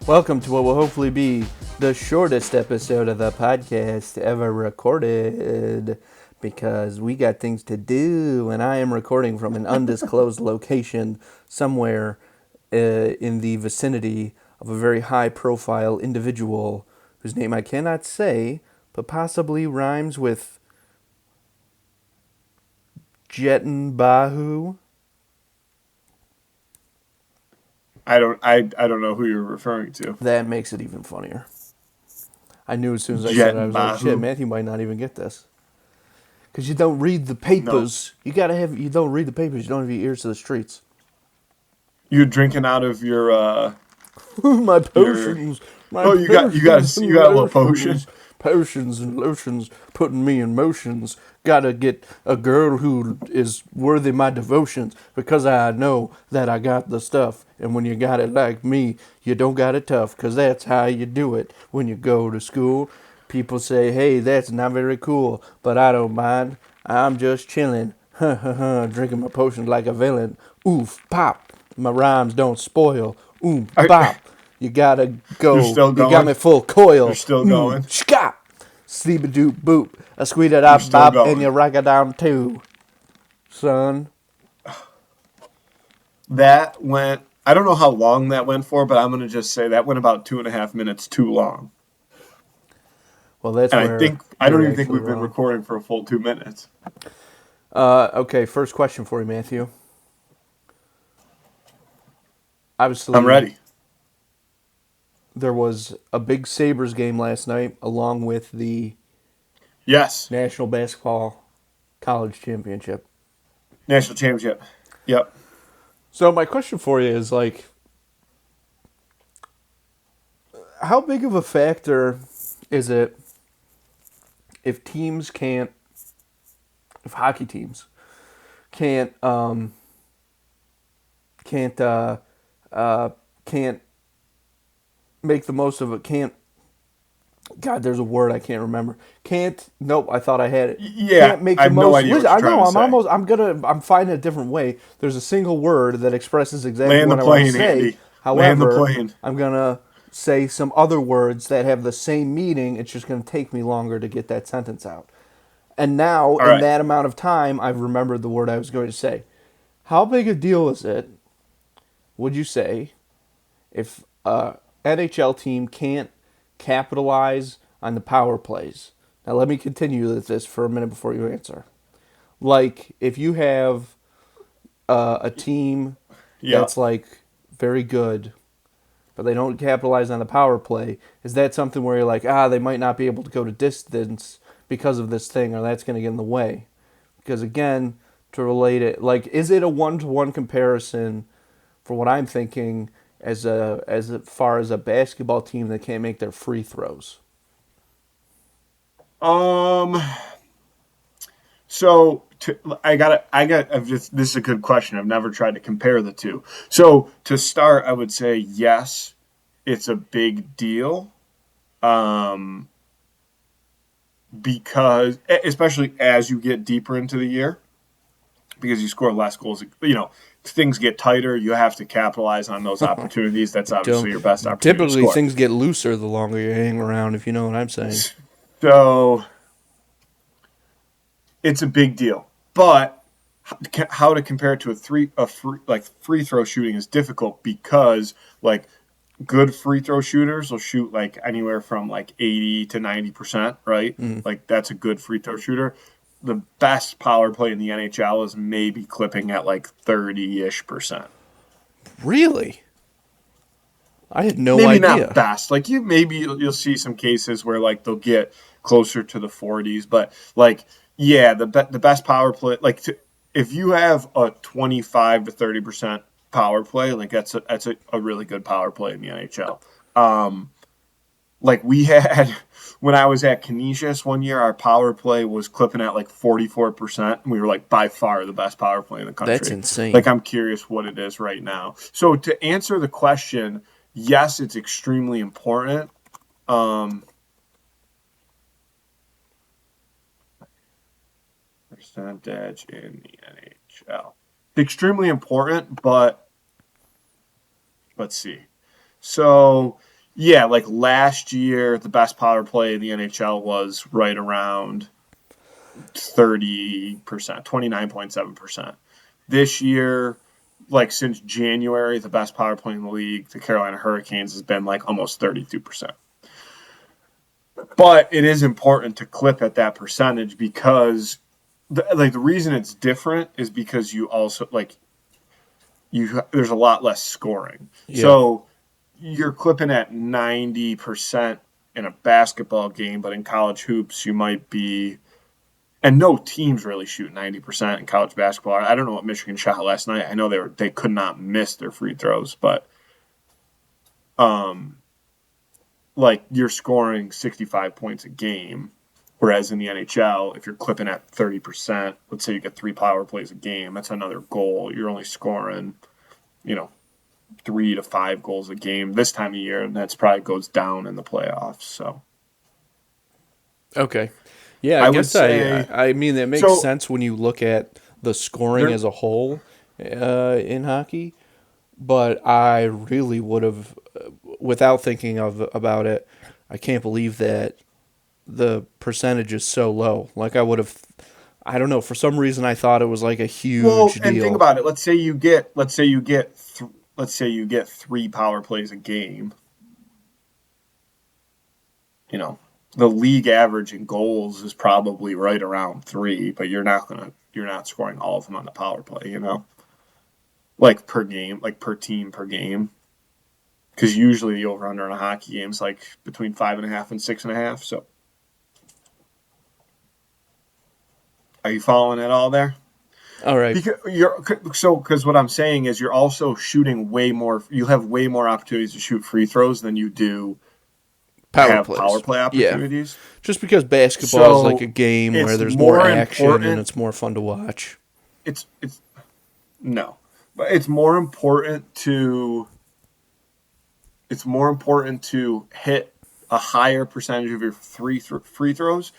Welcome to what will hopefully be the shortest episode of the podcast ever recorded because we got things to do and I am recording from an undisclosed location somewhere in the vicinity of a very high profile individual whose name I cannot say but possibly rhymes with Jetin Bahu. I don't know who you're referring to. That makes it even funnier. I knew as soon as I said Jet it, I and was like, shit, Bahu. Matthew might not even get this. Because you don't read the No, papers. You don't read the papers. You don't have your ears to the streets. you're drinking out of My your. potions. My Oh, potions you and got a little potion. lotions. Potions and lotions putting me in motions. Gotta get a girl who is worthy my devotions because I know that I got the stuff. And when you got it like me, you don't got it tough because that's how you do it when you go to school. People say, hey, that's not very cool, but I don't mind. I'm just chilling. Drinking my potions like a villain. Oof, pop. My rhymes don't spoil. Ooh, I, bop. You gotta you're go. still You got me going. full You're coil. still going. Shkop. Sleep a doop boop. I squeeze it You're up still bop and you going. rock it down too, son. That went. I don't know how long that went for, but I'm gonna just say that went about 2.5 minutes too long. Well, that's And where I don't you're even think actually we've been wrong. recording for a full 2 minutes. Okay, first question for you, Matthew. I'm Obviously, ready. there was a big Sabres game last night along with the Yes, National Basketball College Championship. national championship. Yep. So my question for you is like, how big of a factor is it if teams can't, if hockey teams can't, can't, uh, can't make the most of it, can't, God, there's a word I can't remember. Can't, nope, I thought I had it. Yeah, Can't make I the have no most. idea Listen, what I you're trying know, to say. I'm finding a different way. There's a single word that expresses exactly Land the what I want to plane, say. Andy. Land the However, plane. I'm going to say some other words that have the same meaning. It's just going to take me longer to get that sentence out. And now, All in right. that amount of time, I've remembered the word I was going to say. How big a deal is it, would you say, if a NHL team can't capitalize on the power plays? Now, let me continue with this for a minute before you answer. Like, if you have a team Yeah. that's like very good, but they don't capitalize on the power play, is that something where you're like, they might not be able to go to distance because of this thing, or that's going to get in the way? Because again, to relate it, like, is it a one-to-one comparison for what I'm thinking as far as a basketball team that can't make their free throws? Um. So I've just. This is a good question. I've never tried to compare the two. So to start, I would say yes, it's a big deal. Um, because especially as you get deeper into the year, because you score less goals, things get tighter. You have to capitalize on those opportunities. That's Don't, obviously your best opportunity to typically, score. things get looser the longer you hang around, if you know what I'm saying. So it's a big deal. But how to compare it to free throw shooting is difficult because like good free throw shooters will shoot like anywhere from like 80 to 90%, right? Mm. Like that's a good free throw shooter. The best power play in the NHL is maybe clipping at like 30-ish percent. Really? I had no Maybe not idea. best. Like you'll see some cases where like they'll get closer to the 40s, but like yeah, the best power play if you have a 25 to 30% power play, like that's a really good power play in the NHL. Like we had when I was at Canisius one year, our power play was clipping at like 44%, and we were like by far the best power play in the That's country. Like insane. I'm curious what it is right now. So to answer the question, yes, it's extremely important. Um, Percentage in the NHL. It's extremely important, but let's see. So Yeah, like last year, the best power play in the NHL was right around 30%, 29.7%. This year, like since January, the best power play in the league, the Carolina Hurricanes, has been like almost 32%. But it is important to clip at that percentage because the reason it's different is because you also like there's a lot less scoring. Yeah. So you're clipping at 90% in a basketball game, but in college hoops you might be, and no teams really shoot 90% in college basketball. I don't know what Michigan shot last night. I know they could not miss their free throws, but like you're scoring 65 points a game, whereas in the NHL, if you're clipping at 30%, let's say you get 3 power plays a game, that's another goal. You're only scoring, 3 to 5 goals a game this time of year, and that's probably goes down in the playoffs. So, Okay. Yeah, I I would guess say I mean that makes so. sense when you look at the scoring There, as a whole in hockey. But I really would have, without thinking of about it, I can't believe that the percentage is so low. Like I would have, I don't know. For some reason, I thought it was like a huge well, and think deal. about it. Let's say you get 3 power plays a game. You know, the league average in goals is probably right around 3, but you're not scoring all of them on the power play. Like per game, like per team per game. Because usually the over under in a hockey game is like between 5.5 and 6.5. So, are you following it all there? All right, Because what I'm saying is you're also shooting way more. You have way more opportunities to shoot free throws than you do power have power plays. play Yeah, opportunities. just because basketball is like a So game where it's there's more more action and important. it's more fun to watch. It's no, but it's more important to hit a higher percentage of your free throws,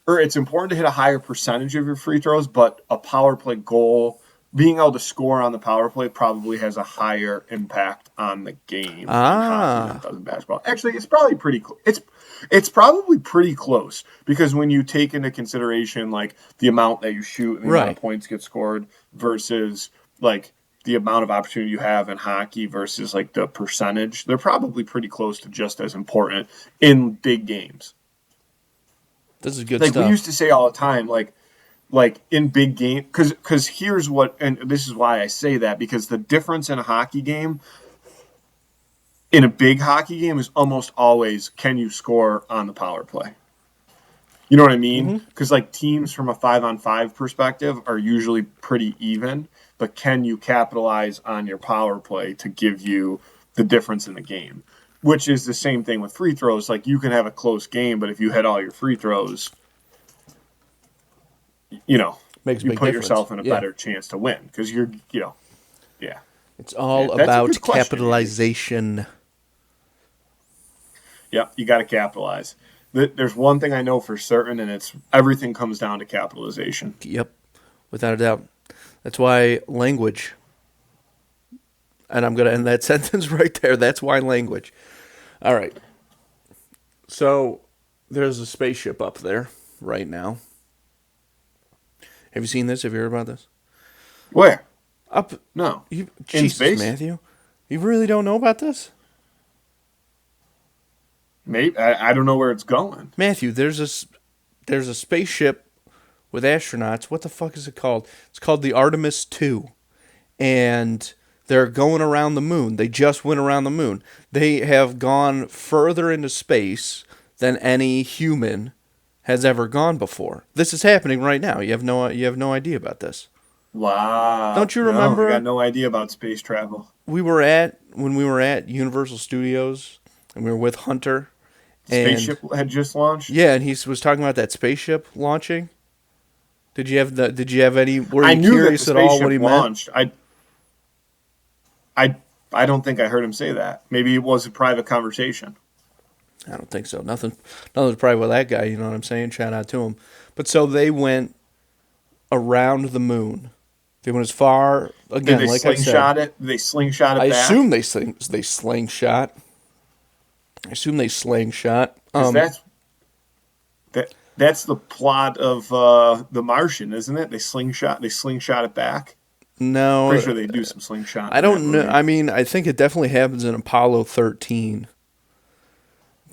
or it's important to hit a higher percentage of your free throws, but a power play goal, being able to score on the power play, probably has a higher impact on the game in hockey than it Ah, does in basketball. Actually, it's probably it's probably pretty close because when you take into consideration like the amount that you shoot and the amount of right. points get scored versus like the amount of opportunity you have in hockey versus like the percentage, they're probably pretty close to just as important in big games. This is good Like we stuff. used to say all the time, like in big game, because here's what, and this is why I say that, because the difference in a hockey game, in a big hockey game, is almost always can you score on the power play. You know what I mean? Hmm. Because like teams from a 5-on-5 perspective are usually pretty even, but can you capitalize on your power play to give you the difference in the game? Which is the same thing with free throws. Like you can have a close game, but if you hit all your free throws, you know, Makes a you big put difference. yourself in a Yeah, better chance to win because yeah, it's yeah. all That's a about good question, Andy. capitalization. Yeah, you got to capitalize. There's one thing I know for certain, and it's everything comes down to capitalization. Yep, without a doubt. That's why language, and I'm going to end that sentence right there. That's why language. All right. So there's a spaceship up there right now. Have you seen this? Have you heard about this? Where? Up, No, in Jesus, space? Matthew, you really don't know about this, Maybe I don't know where it's going. Matthew? There's a spaceship with astronauts. What the fuck is it called? It's called the Artemis 2, and they're going around the moon. They just went around the moon. They have gone further into space than any human has ever gone before. This is happening right now. You have no idea about this. Wow. Don't you No, I got remember no idea about space travel. we were at Universal Studios and we were with Hunter and Spaceship had just launched. yeah, and he was talking about that spaceship launching. Did you have any were I you knew that the curious at all what spaceship he meant? launched. I, I don't think I heard him say that. Maybe it was a private conversation. I don't think so. Nothing's private with that guy, you know what I'm saying? Shout out to him. But so they went around the moon. They went as far Did again, they like I said. slingshot it? Did they slingshot I it back? assume they slingshot. assume they slingshot. 'Cause that's the plot of The Martian, isn't it? They slingshot it back. No, Pretty sure they do some slingshot. I don't know. I mean, I think it definitely happens in Apollo 13,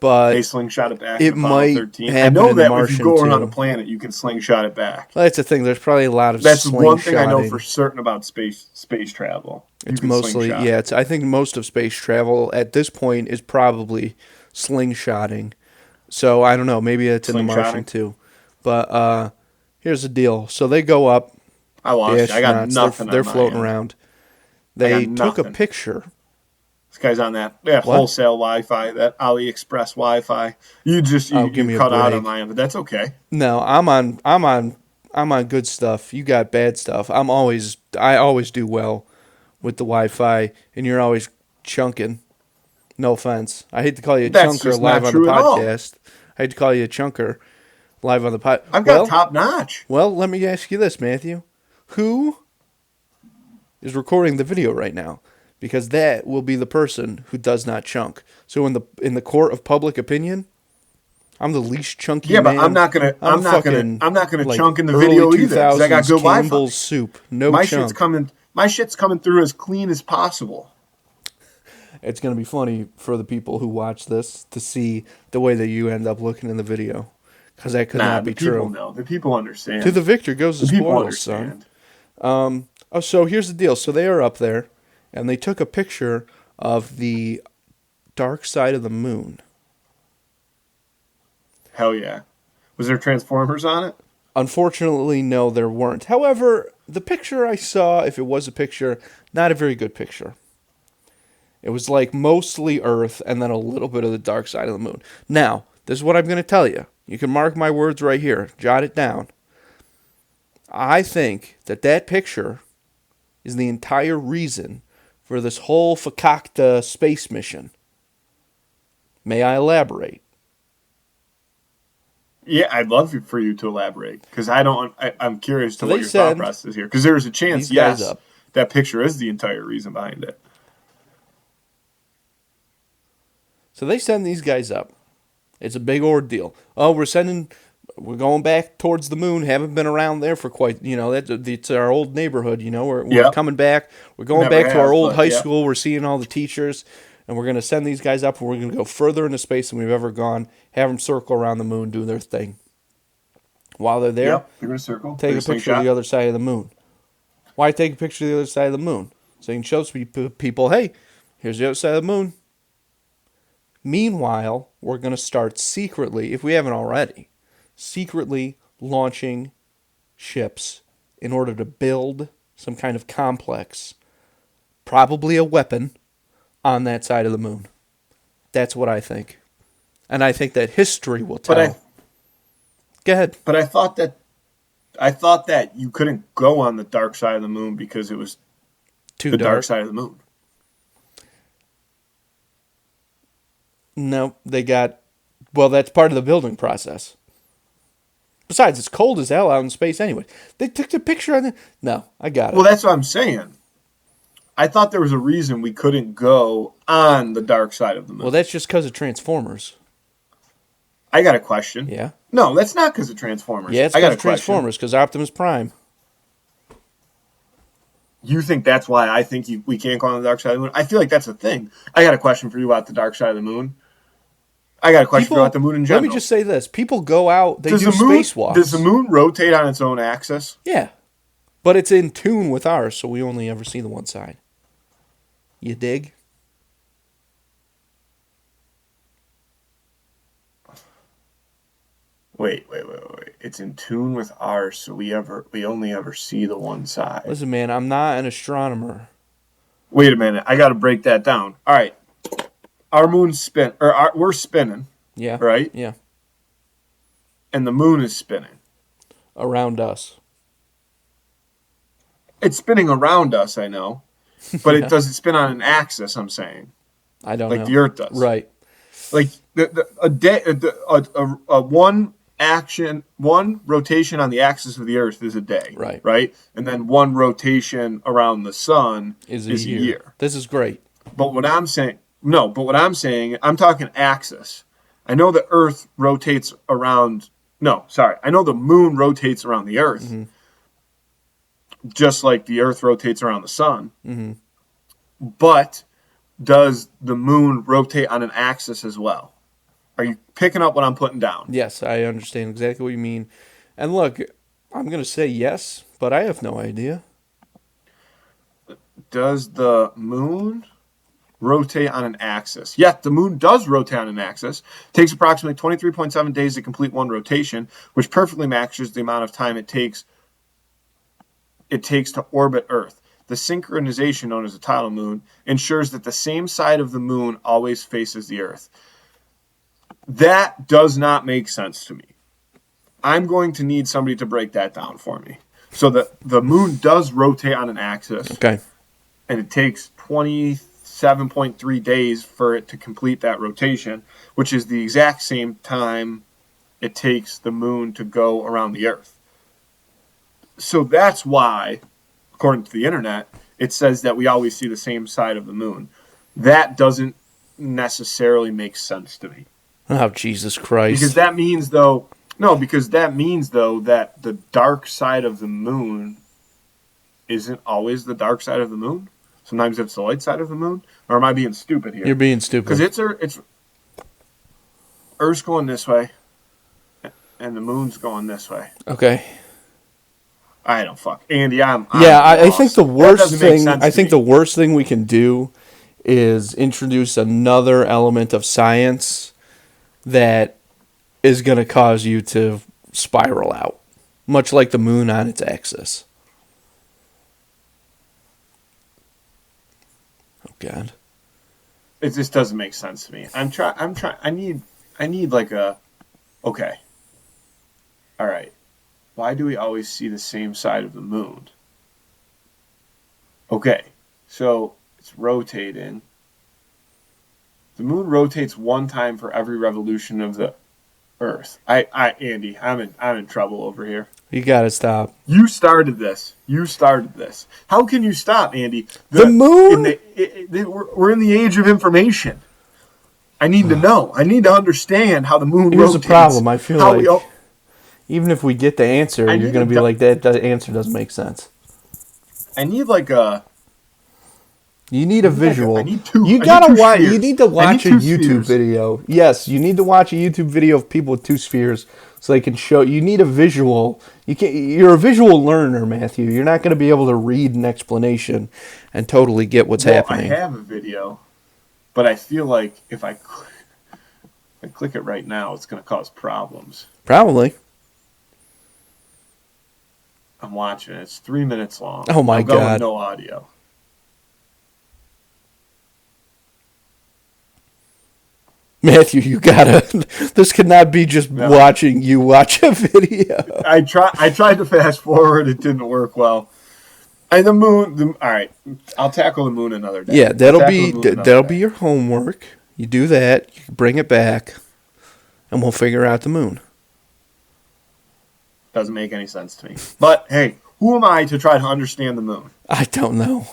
but They slingshot it back. it in Apollo might 13. happen I know in The that if Martian, you go around too. a planet, you can slingshot it back. Well, that's the thing. There's probably a lot of That's one thing I know slingshotting. for certain about space travel. You It's can mostly slingshot. yeah. I think most of space travel at this point is probably slingshotting. So I don't know. Maybe it's in The Martian Slingshotting? too. But here's the deal. So they go up. I The lost you. I got astronauts, nothing. they're on my floating end. around. I They got took a nothing. picture. This guy's on that What? wholesale Wi-Fi, that AliExpress Wi-Fi. You Give me a cut out on break. my end, but that's okay. No, I'm on good stuff. You got bad stuff. I always do well with the Wi-Fi, and you're always chunking. No offense. I hate to call you a That's chunker just live not on the true at all. podcast. I hate to call you a chunker live on the pod. I've got top notch. Well, let me ask you this, Matthew. Who is recording the video right now? Because that will be the person who does not chunk. So in the court of public opinion, I'm the least chunky Yeah, man. but I'm not gonna like chunk in the early video either. 'Cause I got 2000s good Wi-Fi. Campbell's soup. No My chunk. shit's coming through as clean as possible. It's going to be funny for the people who watch this to see the way that you end up looking in the video. Because that could not be the people true. know. The people understand. To the victor goes the people spoils, son. understand. So here's the deal. So they are up there, and they took a picture of the dark side of the moon. Hell yeah. Was there Transformers on it? Unfortunately, no, there weren't. However, the picture I saw, if it was a picture, not a very good picture. It was like mostly Earth and then a little bit of the dark side of the moon. Now, this is what I'm going to tell you. You can mark my words right here. Jot it down. I think that picture is the entire reason for this whole Fakakta space mission. May I elaborate? Yeah, I'd love for you to elaborate because I'm curious to So what they your said thought process is here. Because there is a chance, these guys yes, up. that picture is the entire reason behind it. So they send these guys up. It's a big ordeal. Oh, we're going back towards the moon. Haven't been around there for quite, it's our old neighborhood, We're Yep. coming back. We're going Never back to our have, old but high yeah. school. We're seeing all the teachers, and we're going to send these guys up, and we're going to go further into space than we've ever gone. Have them circle around the moon, do their thing. While they're there, Yep, they're going to circle. take a picture of the other side of the moon. Why take a picture of the other side of the moon? So you can show people, hey, here's the other side of the moon. Meanwhile, we're going to start secretly, if we haven't already, secretly launching ships in order to build some kind of complex, probably a weapon, on that side of the moon. That's what I think. And I think that history will tell. Go ahead. But I thought that you couldn't go on the dark side of the moon because it was Too the dark dark. side of the moon. No, that's part of the building process. Besides, it's cold as hell out in space anyway. They took the picture on the... No, I got it. Well, that's what I'm saying. I thought there was a reason we couldn't go on the dark side of the moon. Well, that's just because of Transformers. I got a question. Yeah? No, that's not because of Transformers. Yeah, it's I got because a of question. Transformers, because Optimus Prime. You think that's why I think we can't go on the dark side of the moon? I feel like that's a thing. I got a question for you about the dark side of the moon. I got a question for you about the moon in general. Let me just say this. People go out, they do the moon, spacewalks. Does the moon rotate on its own axis? Yeah. But it's in tune with ours, so we only ever see the one side. You dig? Wait. It's in tune with ours, so we only ever see the one side. Listen, man, I'm not an astronomer. Wait a minute. I got to break that down. All right. Our moon's we're spinning, Yeah. right? Yeah. And the moon is spinning. Around us. It's spinning around us, I know. But it doesn't spin on an axis, I'm saying. I don't know. Like the Earth does. Right. Like one rotation on the axis of the Earth is a day. Right. Right? And then one rotation around the sun Is a year. This is great. But what I'm saying, No, but what I'm saying, I'm talking axis. I know the Earth rotates around. No, sorry. I know the moon rotates around the Earth, Mm-hmm. just like the Earth rotates around the sun. Mm-hmm. But does the moon rotate on an axis as well? Are you picking up what I'm putting down? Yes, I understand exactly what you mean. And look, I'm going to say yes, but I have no idea. Does the moon rotate on an axis? Yes, the moon does rotate on an axis. It takes approximately 23.7 days to complete one rotation, which perfectly matches the amount of time it takes to orbit Earth. The synchronization, known as the tidal moon, ensures that the same side of the moon always faces the Earth. That does not make sense to me. I'm going to need somebody to break that down for me. So the moon does rotate on an axis. Okay. And it takes 27.3 days for it to complete that rotation, which is the exact same time it takes the moon to go around the Earth. So that's why, according to the internet, it says that we always see the same side of the moon. That doesn't necessarily make sense to me. Oh, Jesus Christ. Because that means, though, that the dark side of the moon isn't always the dark side of the moon. Sometimes it's the light side of the moon. Or am I being stupid here? You're being stupid. Because it's Earth's going this way, and the moon's going this way. Okay. I don't fuck. Andy, I'm I think the lost. worst thing. I think the worst thing we can do is introduce another element of science that is going to cause you to spiral out, much like the moon on its axis. Oh God. It just doesn't make sense to me. I'm trying. I need like a. Okay. All right. Why do we always see the same side of the moon? Okay, so it's rotating. The moon rotates one time for every revolution of the Earth. Andy, I'm in trouble over here. You gotta stop. You started this. How can you stop, Andy? The moon. We're in the age of information. I need to know. I need to understand how the moon Here's rotates. the problem. I feel like even if we get the answer, you're going to be like, that answer doesn't make sense. I need like a... You need a visual. I need two. You gotta watch. You need to watch a YouTube video. Yes, you need to watch a YouTube video of people with two spheres, so they can show. You need a visual. You're a visual learner, Matthew. You're not going to be able to read an explanation and totally get what's happening. I have a video, but I feel like if I click it right now, it's going to cause problems. Probably. I'm watching it. It's 3 minutes long. Oh my God! No audio. Matthew, you gotta. This cannot be just watching you watch a video. I tried to fast forward. It didn't work well. And the moon. All right, I'll tackle the moon another day. Yeah, that'll be your homework. You do that. You bring it back, and we'll figure out the moon. Doesn't make any sense to me. But hey, who am I to try to understand the moon? I don't know.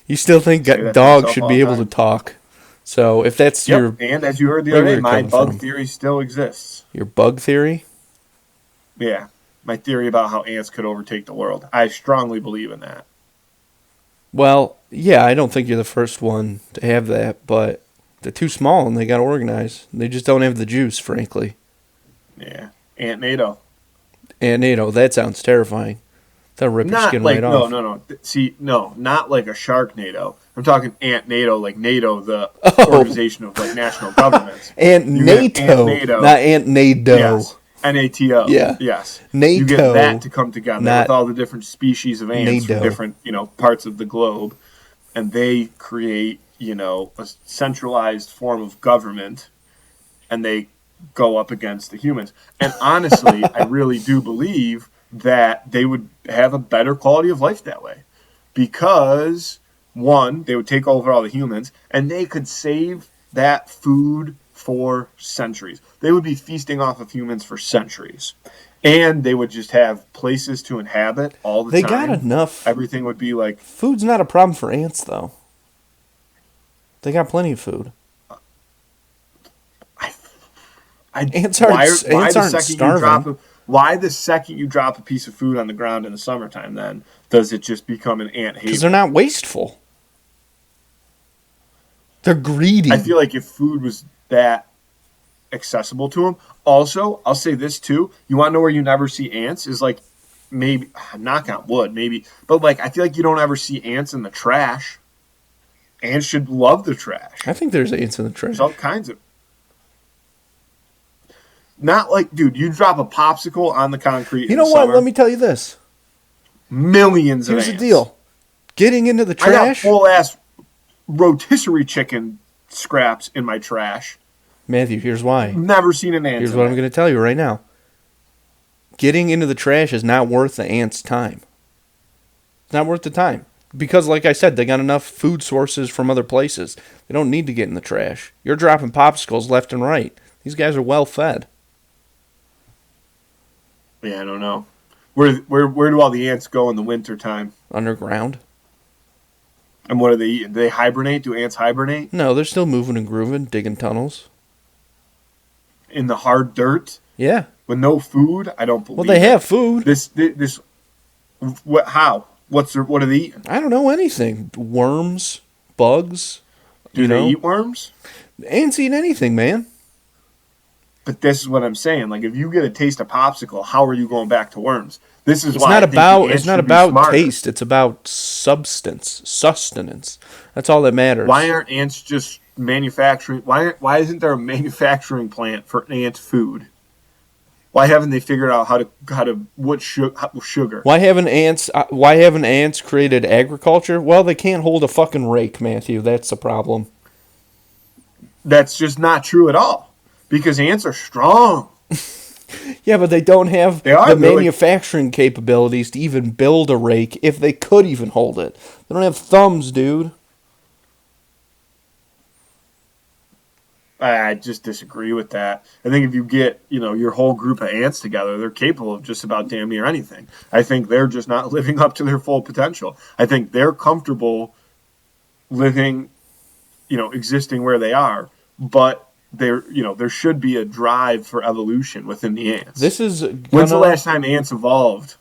You still think dogs should be able to talk? So if that's your... And as you heard the other day, my bug theory still exists. Your bug theory? Yeah. My theory about how ants could overtake the world. I strongly believe in that. Well, yeah, I don't think you're the first one to have that, but they're too small and they got to organize. They just don't have the juice, frankly. Yeah. Ant NATO. Ant NATO, that sounds terrifying. They'll rip your skin right off. No. See, no, not like a shark NATO. I'm talking Ant NATO, like NATO, the organization of like national governments. Ant NATO, not Ant NATO. Yes. NATO. Yeah. Yes. NATO. You get that to come together with all the different species of ants from different, parts of the globe, and they create, a centralized form of government, and they go up against the humans. And honestly, I really do believe that they would have a better quality of life that way, because one, they would take over all the humans, and they could save that food for centuries. They would be feasting off of humans for centuries. And they would just have places to inhabit all the time. They got enough. Everything would be like... Food's not a problem for ants, though. They got plenty of food. Ants aren't starving. Why the second you drop a piece of food on the ground in the summertime, then does it just become an ant haven? Because they're not wasteful. They're greedy. I feel like if food was that accessible to them. Also, I'll say this too. You want to know where you never see ants is like maybe knock on wood, maybe, but like I feel like you don't ever see ants in the trash. Ants should love the trash. I think there's ants in the trash. There's all kinds of. Not like, dude, you drop a popsicle on the concrete. You know what? Let me tell you this. Millions of ants. Here's the deal. Getting into the trash. I got full ass rotisserie chicken scraps in my trash. Matthew, here's why. Never seen an ant. Here's what I'm going to tell you right now. Getting into the trash is not worth the ants' time. It's not worth the time. Because, like I said, they got enough food sources from other places. They don't need to get in the trash. You're dropping popsicles left and right. These guys are well fed. Yeah, I don't know. Where do all the ants go in the wintertime? Underground. And what do they eat? Do they hibernate? Do ants hibernate? No, they're still moving and grooving, digging tunnels. In the hard dirt? Yeah. With no food? I don't believe. Well, they have food. How? What are they eating? I don't know anything. Worms, bugs. Do they eat worms? Ants eat anything, man. But this is what I'm saying. Like, if you get a taste of popsicle, how are you going back to worms? This is It's why not about smarter. taste. It's about sustenance. That's all that matters. Why aren't ants just manufacturing? Why isn't there a manufacturing plant for ant food? Why haven't they figured out what sugar? Why haven't ants created agriculture? Well, they can't hold a fucking rake, Matthew. That's the problem. That's just not true at all. Because ants are strong. Yeah, but they don't have manufacturing capabilities to even build a rake if they could even hold it. They don't have thumbs, dude. I just disagree with that. I think if you get, your whole group of ants together, they're capable of just about damn near anything. I think they're just not living up to their full potential. I think they're comfortable living, existing where they are, but there should be a drive for evolution within the ants. When's the last time ants evolved?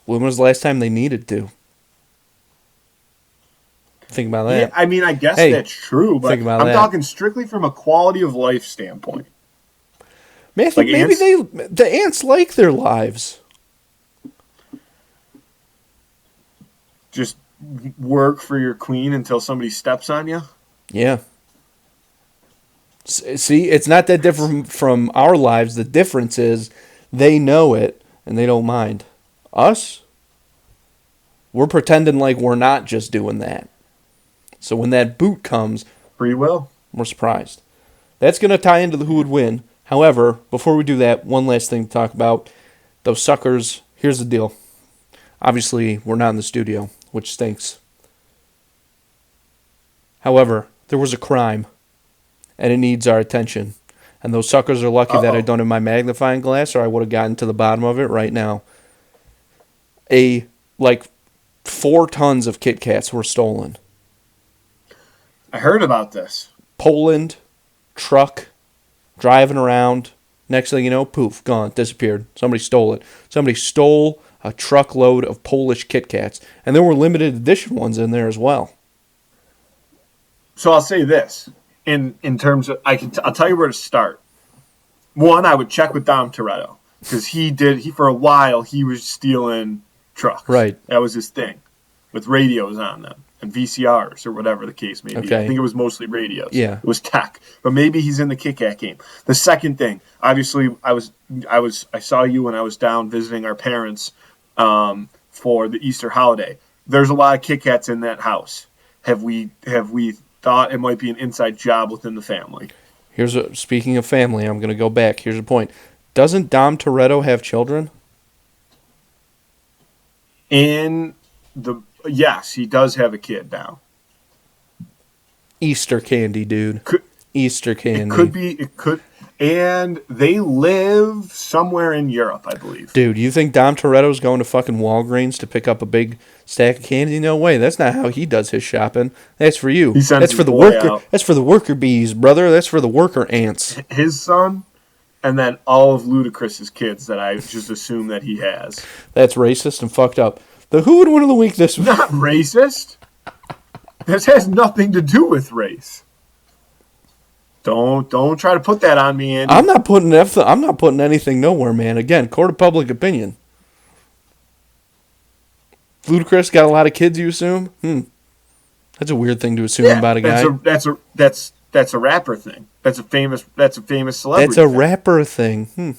When was the last time they needed to? Think about that. Yeah, I mean, I guess that's true, but I'm talking strictly from a quality of life standpoint. Matthew, like maybe the ants like their lives. Just work for your queen until somebody steps on you? Yeah. See, it's not that different from our lives. The difference is they know it and they don't mind. Us, we're pretending like we're not just doing that. So when that boot comes, free will, we're surprised. That's going to tie into the who would win. However, before we do that, one last thing to talk about. Those suckers, here's the deal. Obviously, we're not in the studio, which stinks. However, there was a crime. And it needs our attention. And those suckers are lucky that I don't have my magnifying glass, or I would have gotten to the bottom of it right now. 4 tons of Kit Kats were stolen. I heard about this. Poland, truck, driving around. Next thing you know, poof, gone, disappeared. Somebody stole it. Somebody stole a truckload of Polish Kit Kats. And there were limited edition ones in there as well. So I'll say this. In terms of, I'll tell you where to start. One, I would check with Dom Toretto because he for a while he was stealing trucks. Right, that was his thing, with radios on them and VCRs or whatever the case may be. Okay. I think it was mostly radios. Yeah, it was tech, but maybe he's in the Kit Kat game. The second thing, obviously, I saw you when I was down visiting our parents for the Easter holiday. There's a lot of Kit Kats in that house. Have we thought it might be an inside job within the family? Speaking of family, I'm going to go back. Here's a point. Doesn't Dom Toretto have children? Yes, he does have a kid now. Easter candy, dude. Easter candy. It and they live somewhere in Europe, I believe. Dude, you think Dom Toretto's going to fucking Walgreens to pick up a big stack of candy? No way. That's not how he does his shopping. That's for you. He sends That's for his the boy worker. out. That's for the worker bees, brother. That's for the worker ants. His son, and then all of Ludacris's kids that I just assume that he has. That's racist and fucked up. The Who Would Win of the Week this week. Not racist. This has nothing to do with race. Don't try to put that on me, Andy. I'm not putting anything nowhere, man. Again, court of public opinion. Ludacris got a lot of kids, you assume? That's a weird thing to assume about a guy. That's a rapper thing. That's a famous celebrity. That's a rapper thing.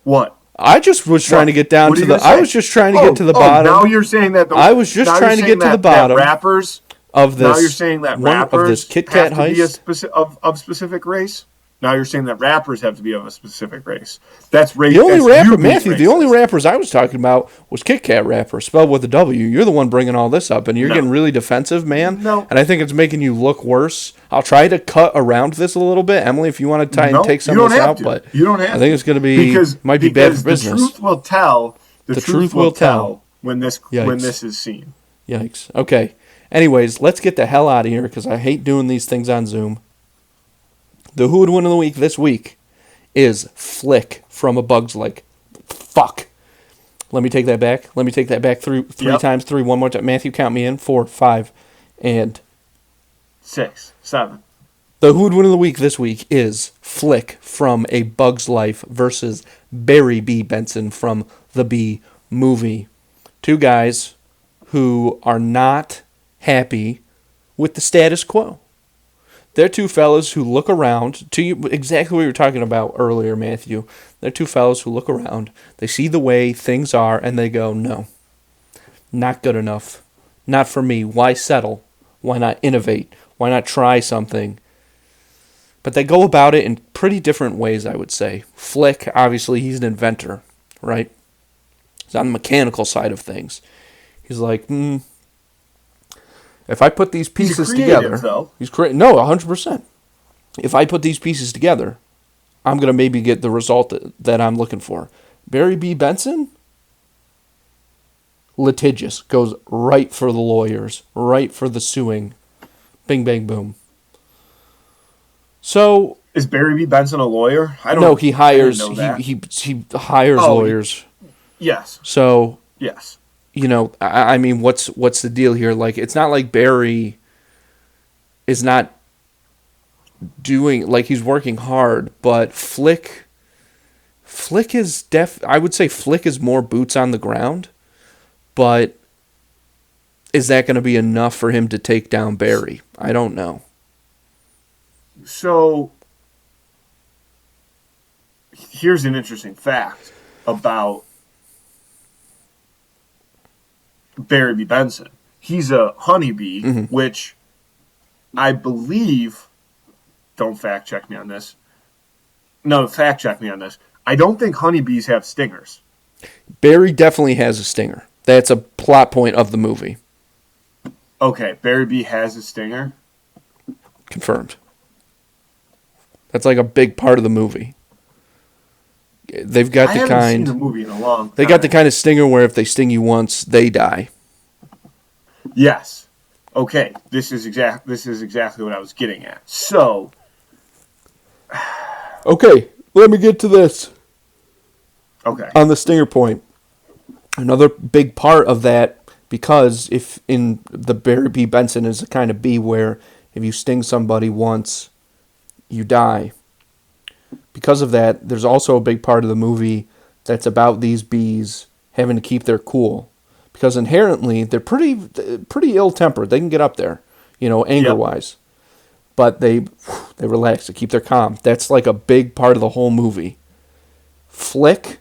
What? I just was trying to get down to the. I was just trying to get to the bottom. Now you're saying that. I was just trying to get to the bottom. Rappers of this. Now you're saying that rappers of this Kit Kat have to heist be of specific race. Now you're saying that rappers have to be of a specific race. That's racist. The only rapper, Matthew. The only rappers I was talking about was Kit Kat rapper, spelled with a W. You're the one bringing all this up, and you're getting really defensive, man. No. And I think it's making you look worse. I'll try to cut around this a little bit, Emily, if you want to try and take some of this out. But you don't have. I think it's going to be might be bad for business. The truth will tell. The truth will tell when this is seen. Yikes. Okay. Anyways, let's get the hell out of here because I hate doing these things on Zoom. The Who Would Win of the Week this week is Flick from A Bug's Life. Fuck. Let me take that back. Three times. Three, one more time. Matthew, count me in. 4, 5, and 6, 7. The Who Would Win of the Week this week is Flick from A Bug's Life versus Barry B. Benson from The Bee Movie. Two guys who are not happy with the status quo. They're two fellas who look around to you, exactly what you were talking about earlier, Matthew. They're two fellas who look around, they see the way things are, and they go, no, not good enough. Not for me. Why settle? Why not innovate? Why not try something? But they go about it in pretty different ways, I would say. Flick, obviously, he's an inventor, right? He's on the mechanical side of things. He's like, if I put these pieces together, he's creative. No, 100%. If I put these pieces together, I'm gonna maybe get the result that I'm looking for. Barry B. Benson, litigious, goes right for the lawyers, right for the suing. Bing, bang, boom. So is Barry B. Benson a lawyer? I don't know. No, he hires. He hires lawyers. Yes. So yes. You know, I mean, what's the deal here? Like, it's not like Barry is not doing, like, he's working hard, but Flick is I would say Flick is more boots on the ground, but is that going to be enough for him to take down Barry? I don't know. So, here's an interesting fact about Barry B. Benson. He's a honeybee, which I believe, don't fact check me on this. No, fact check me on this. I don't think honeybees have stingers. Barry definitely has a stinger. That's a plot point of the movie. Okay, Barry B. has a stinger? Confirmed. That's like a big part of the movie. They've got the kind. I haven't seen the movie in a long time. They got the kind of stinger where if they sting you once, they die. Yes. Okay. This is exactly what I was getting at. So. Okay. Let me get to this. Okay. On the stinger point, another big part of that, because if in the Barry B. Benson is the kind of bee where if you sting somebody once, you die. Because of that, there's also a big part of the movie that's about these bees having to keep their cool. Because inherently, they're pretty ill-tempered. They can get up there, anger-wise. Yep. But they relax, they keep their calm. That's like a big part of the whole movie. Flick,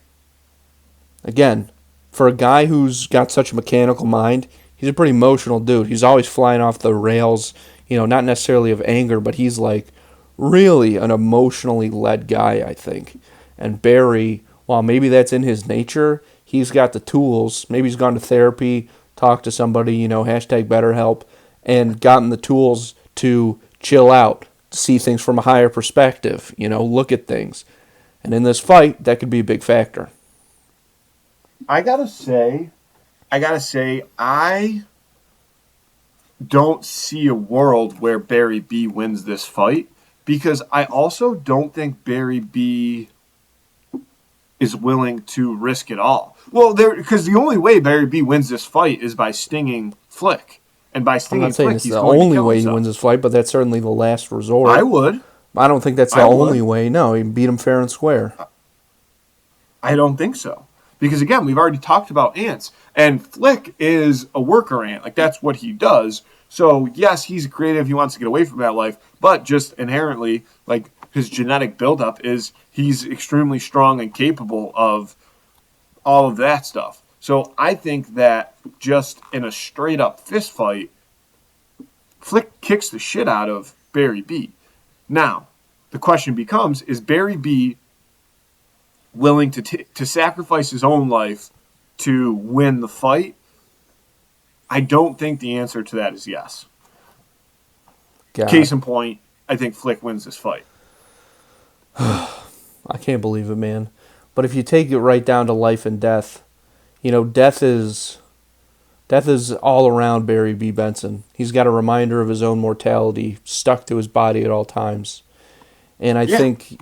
again, for a guy who's got such a mechanical mind, he's a pretty emotional dude. He's always flying off the rails, not necessarily of anger, but he's like really an emotionally led guy, I think. And Barry, while maybe that's in his nature, he's got the tools. Maybe he's gone to therapy, talked to somebody, #BetterHelp, and gotten the tools to chill out, see things from a higher perspective, look at things. And in this fight, that could be a big factor. I gotta say, I don't see a world where Barry B wins this fight because I also don't think Barry B is willing to risk it all. Well, because the only way Barry B wins this fight is by stinging Flick, and by I'm stinging not saying Flick, it's he's the going to only kill way he himself. wins this fight, but that's certainly the last resort. I would. I don't think that's the I would. only way. No, he beat him fair and square. I don't think so. Because again, we've already talked about ants, and Flick is a worker ant. Like that's what he does. So yes, he's creative. He wants to get away from that life, but just inherently, like his genetic buildup is he's extremely strong and capable of all of that stuff. So I think that just in a straight up fist fight, Flick kicks the shit out of Barry B. Now, the question becomes: is Barry B willing to sacrifice his own life to win the fight? I don't think the answer to that is yes. Case in point, I think Flick wins this fight. I can't believe it, man. But if you take it right down to life and death, death is all around Barry B. Benson. He's got a reminder of his own mortality stuck to his body at all times. And I think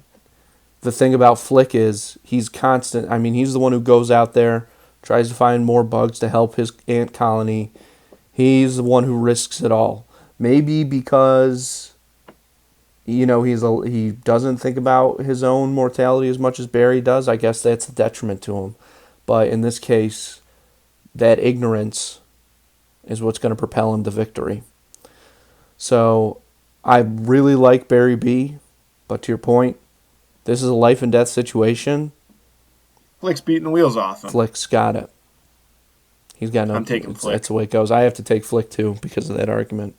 the thing about Flick is he's constant. I mean, he's the one who goes out there, tries to find more bugs to help his ant colony. He's the one who risks it all. Maybe because, he doesn't think about his own mortality as much as Barry does. I guess that's a detriment to him. But in this case, that ignorance is what's going to propel him to victory. So I really like Barry B., but to your point, this is a life and death situation. Flick's beating the wheels off him. Flick's got it. He's got no. I'm taking Flick. That's the way it goes. I have to take Flick too because of that argument.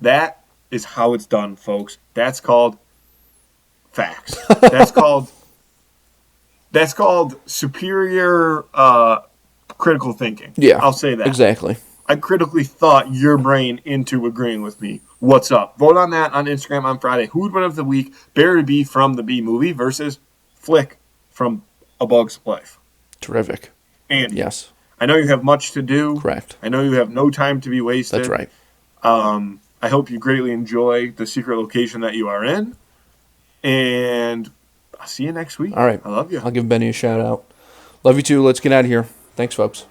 That is how it's done, folks. That's called facts. That's called superior critical thinking. Yeah, I'll say that. Exactly. I critically thought your brain into agreeing with me. What's up? Vote on that on Instagram on Friday. Who would win of the week? Barry B from the B movie versus Flick from A Bug's Life. Terrific. And yes, I know you have much to do. Correct. I know you have no time to be wasted. That's right. I hope you greatly enjoy the secret location that you are in. And I'll see you next week. All right. I love you. I'll give Benny a shout out. Love you too. Let's get out of here. Thanks, folks.